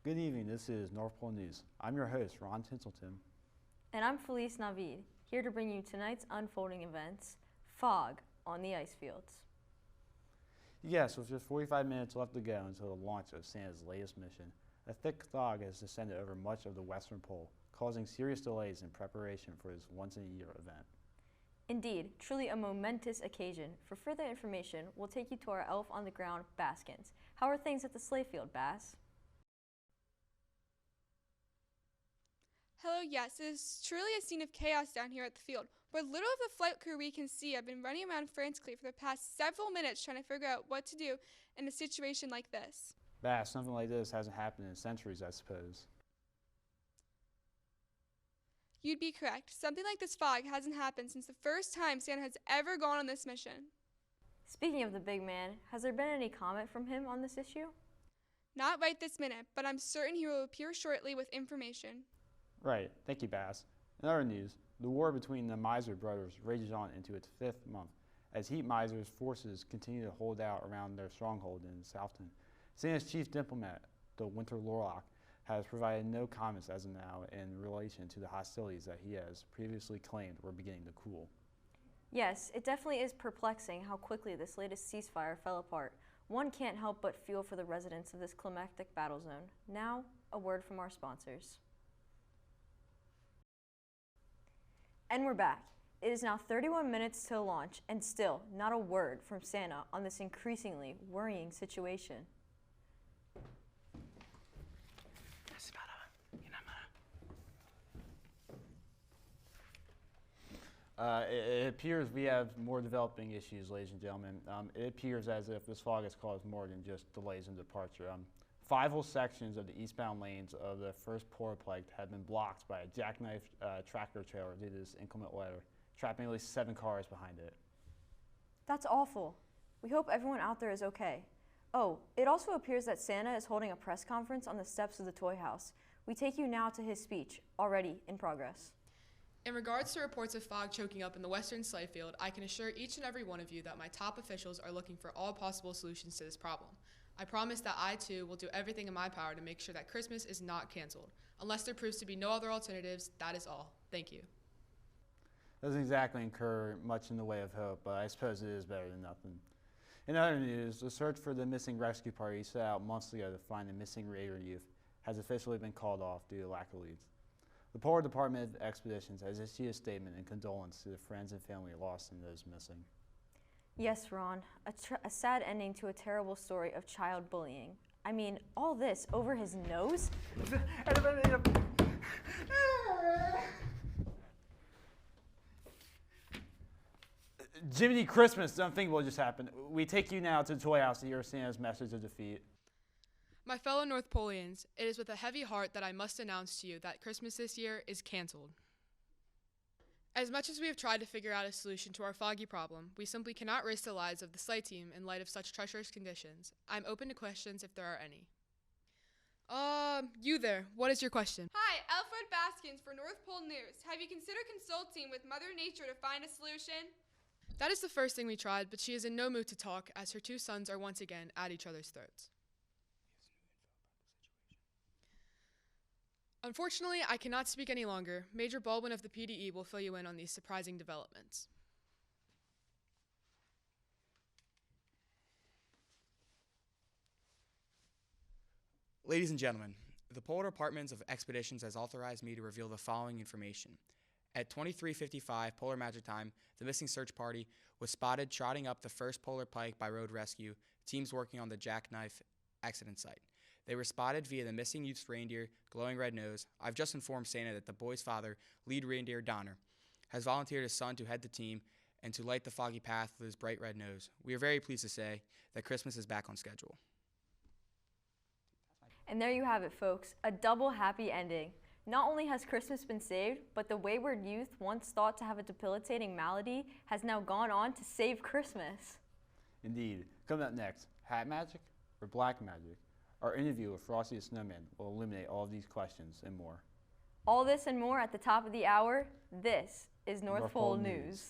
Good evening, this is North Pole News. I'm your host, Ron Tinselton. And I'm Felice Navid, here to bring you tonight's unfolding events, fog on the ice fields. Yes, with just 45 minutes left to go until the launch of Santa's latest mission, a thick fog has descended over much of the western pole, causing serious delays in preparation for this once-in-a-year event. Indeed, truly a momentous occasion. For further information, we'll take you to our elf on the ground, Baskins. How are things at the sleigh field, Bass? Hello, yes, it is truly a scene of chaos down here at the field. Where little of the flight crew we can see have been running around frantically for the past several minutes trying to figure out what to do in a situation like this. Bass, something like this hasn't happened in centuries, I suppose. You'd be correct. Something like this fog hasn't happened since the first time Santa has ever gone on this mission. Speaking of the big man, has there been any comment from him on this issue? Not right this minute, but I'm certain he will appear shortly with information. Right, thank you, Bass. In other news, the war between the Miser brothers rages on into its 5th month, as Heat Miser's forces continue to hold out around their stronghold in Southton. Santa's chief diplomat, the Winter Lorlock, has provided no comments as of now in relation to the hostilities that he has previously claimed were beginning to cool. Yes, it definitely is perplexing how quickly this latest ceasefire fell apart. One can't help but feel for the residents of this climactic battle zone. Now, a word from our sponsors. And we're back. It is now 31 minutes till launch, and still not a word from Santa on this increasingly worrying situation. It appears we have more developing issues, ladies and gentlemen. It appears as if this fog has caused more than just delays in departure. 5 whole sections of the eastbound lanes of the first polar plate have been blocked by a jackknife tractor trailer due to this inclement weather, trapping at least 7 cars behind it. That's awful. We hope everyone out there is okay. Oh, it also appears that Santa is holding a press conference on the steps of the toy house. We take you now to his speech, already in progress. In regards to reports of fog choking up in the western sleigh field, I can assure each and every one of you that my top officials are looking for all possible solutions to this problem. I promise that I, too, will do everything in my power to make sure that Christmas is not canceled. Unless there proves to be no other alternatives, that is all. Thank you. Doesn't exactly incur much in the way of hope, but I suppose it is better than nothing. In other news, the search for the missing rescue party set out months ago to find the missing Raider youth has officially been called off due to lack of leads. The Polar Department of Expeditions has issued a statement in condolence to the friends and family lost and those missing. Yes, Ron, a sad ending to a terrible story of child bullying. I mean, all this over his nose? Jiminy Christmas, unthinkable just happened. We take you now to the toy house to hear Santa's message of defeat. My fellow North Poleans, it is with a heavy heart that I must announce to you that Christmas this year is canceled. As much as we have tried to figure out a solution to our foggy problem, we simply cannot risk the lives of the sleigh team in light of such treacherous conditions. I'm open to questions if there are any. You there, what is your question? Hi, Alfred Baskins for North Pole News. Have you considered consulting with Mother Nature to find a solution? That is the first thing we tried, but she is in no mood to talk as her 2 sons are once again at each other's throats. Unfortunately, I cannot speak any longer. Major Baldwin of the PDE will fill you in on these surprising developments. Ladies and gentlemen, the Polar Department of Expeditions has authorized me to reveal the following information. At 23:55 Polar Magic Time, the missing search party was spotted trotting up the first polar pike by road rescue, teams working on the jackknife accident site. They were spotted via the missing youth's reindeer, glowing red nose. I've just informed Santa that the boy's father, lead reindeer Donner, has volunteered his son to head the team and to light the foggy path with his bright red nose. We are very pleased to say that Christmas is back on schedule. And there you have it, folks, a double happy ending. Not only has Christmas been saved, but the wayward youth once thought to have a debilitating malady has now gone on to save Christmas. Indeed. Coming up next, hat magic or black magic? Our interview with Frosty the Snowman will illuminate all of these questions and more. All this and more at the top of the hour. This is North Pole News.